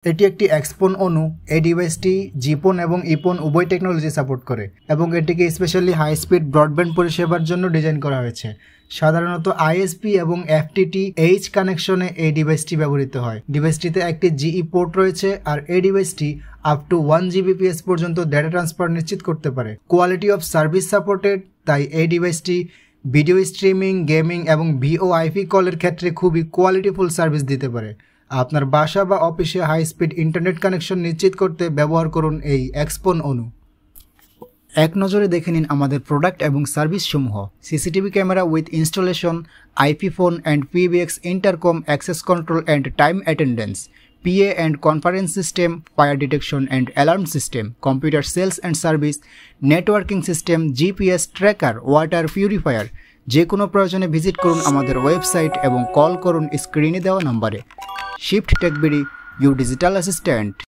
এটি একটি এক্সপন অণু। এই ডিভাইসটি জিপন এবং ইপন উভয় টেকনোলজি সাপোর্ট করে এবং এটিকে স্পেশালি হাই স্পিড ব্রডব্যান্ড পরিষেবার জন্য ডিজাইন করা হয়েছে। সাধারণত আইএসপি এবং এফটিটিএইচ কানেকশনে এই ডিভাইসটি ব্যবহৃত হয়। ডিভাইসটিতে একটি জিই পোর্ট রয়েছে আর এই ডিভাইসটি আপ টু 1 Gbps পর্যন্ত ডেটা ট্রান্সফার নিশ্চিত করতে পারে। কোয়ালিটি অফ সার্ভিস সাপোর্টেড, তাই এই ডিভাইসটি ভিডিও স্ট্রিমিং, গেমিং এবং ভিওআইপি কলের ক্ষেত্রে খুবই কোয়ালিটিফুল সার্ভিস দিতে পারে। আপনার বাসা বা অফিসে হাই স্পিড ইন্টারনেট কানেকশন নিশ্চিত করতে ব্যবহার করুন এই এক্সপন অণু। এক নজরে দেখে নিন আমাদের প্রোডাক্ট এবং সার্ভিসসমূহ। CCTV camera with installation, IP phone and PBX intercom access control and time attendance, PA and conference system, fire detection and alarm system, computer sales and service, networking system, GPS tracker, water purifier। যে কোনো প্রয়োজনে visit করুন আমাদের website এবং call করুন স্ক্রিনে দেওয়া নম্বরে। Shift tech BD, you digital assistant.